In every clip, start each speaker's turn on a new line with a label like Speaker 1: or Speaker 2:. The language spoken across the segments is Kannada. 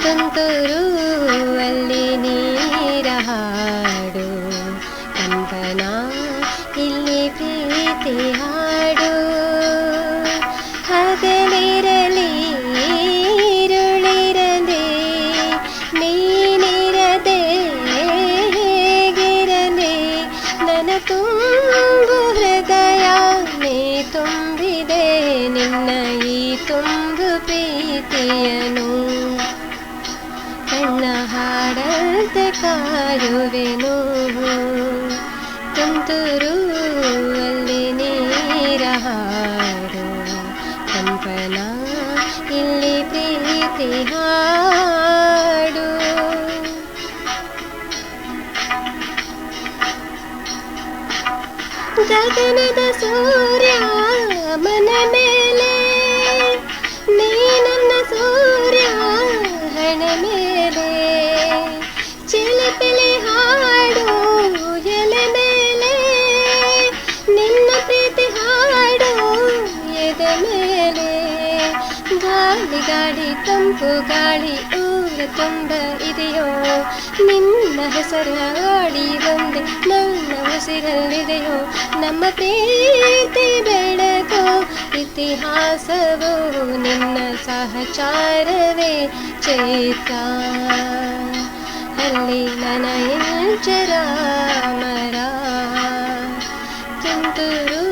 Speaker 1: ತುಂತುರು ಅಲ್ಲಿ ನೀರ ಹಾಡು ಕಂಪನ ಇಲ್ಲಿ ಪ್ರೀತಿ ಹಾಡು ಹಗಲಿರಲಿ ഇരുളിರಲಿ ನೀನಿರದೆ ಹೇಗಿರಲಿ ನನ್ನ ತುಂಬು ಹೃದಯ ನೀ ತುಂಬಿದೆ ನಿನ್ನ ಈ ತುಂಬು ಪ್ರೀತಿಯನು ಕಣ್ಣ ಹಾಡಂತೆ ಕಾಯುವೆನು ತುಂತುರು ಅಲ್ಲಿ ನೀರ ಹಾಡು ಕಂಪನ ಇಲ್ಲಿ ಪ್ರೀತಿ ಹಾಡು ಗಗನದ ಸೂರ್ಯ ಮನ ಮೇಲೆ ನೀ ನನ್ನ ಸೂರ್ಯ ಹಣೆ ಮೇಲೆ ಚಿಲಿಪಿಲಿ ಹಾಡು ಎಲೆ ಮೇಲೆ ನಿನ್ನ ಪ್ರೀತಿ ಹಾಡು ಎದೆ ಮೇಲೆ ಗಾಳಿ ಗಾಳಿ ತಂಪು ಗಾಳಿ ಊರ ತುಂಬ ಇದೆಯೋ ನಿನ್ನ ಹೆಸರ ಗಾಳಿ ಒಂದೇ ನನ್ನ ಉಸಿರಲ್ಲಿದೆಯೋ ನಮ್ಮ ಪ್ರೀತಿ ಬೆಳಕೋ ಇತಿಹಾಸವೋ ನಿನ್ನ ಸಹಚಾರವೇ ಚೇತ ಅಲ್ಲಿ ನನ್ನ ಇಂಚರ ಮರ ತುಂತುರು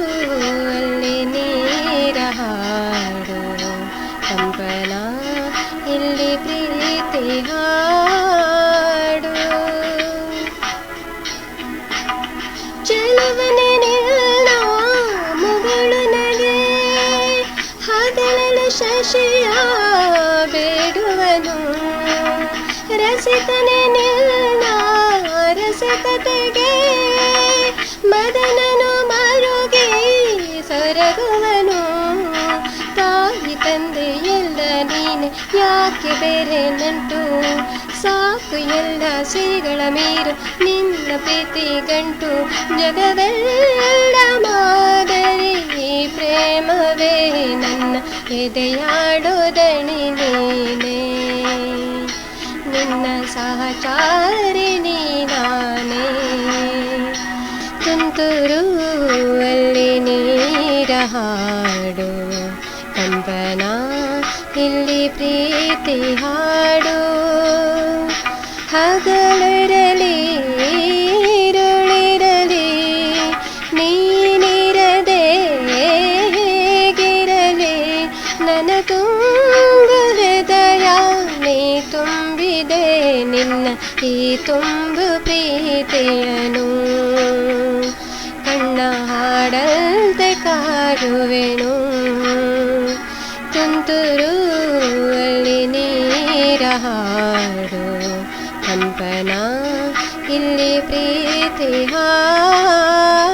Speaker 1: ಅಲ್ಲಿ ನೀರ ಹಾಡು ಕಂಪನ ಇಲ್ಲಿ ಪ್ರೀತಿ ಹಾಡು ಚೆಲುವನೆ ನಿನ್ನ ಮುಗಳು ನಗೆ ಹಗಲಲು ಶಶಿಯ ಬೇಡುವನು ರಸಿಕನೆ ನಿನ್ನ ರಸಕತೆಗೆ ಮದನನು ಮರುಗಿ ಸೊರಗುವನು ತಾಯಿ ತಂದೆ ಎಲ್ಲ ನೀನೆ ಯಾಕೆ ಬೇರೆ ನಂಟು ಸಾಕು ಎಲ್ಲ ಶ್ರೀಗಳ ಮೀರು ನಿನ್ನ ಪ್ರೀತಿ ಗಂಟು ಜಗವೆಲ್ಲ ಮಾದರಿ ಪ್ರೇಮವೇ ನನ್ನ ಎದೆಯಾಡೋ ದಣಿ ನೀನೇ ನಿನ್ನ ಸಹಚಾರಿಣಿ ನಾನೇ ತುಂತುರು ಅಲ್ಲಿ ನೀರ ಹಾಡು ಕಂಪನ ಇಲ್ಲಿ ಪ್ರೀತಿ ಹಾಡು ಹಗಲಿರಲಿ ഇരുಳಿರಲಿ ನೀನಿರದೆ ಹೇಗಿರಲಿ ನನ್ನ ತುಂಬು ಹೃದಯ ನೀ ತುಂಬಿದೆ ನಿನ್ನ ಈ ತುಂಬು ಪ್ರೀತಿಯನು ಕಣ್ಣ ಹಾಡಂತೆ ಕಾಯುವೆನು ತುಂತುರು ಅಲ್ಲಿ ನೀರ ಹಾಡು ಕಂಪನ ಇಲ್ಲಿ ಪ್ರೀತಿ ಹಾಡು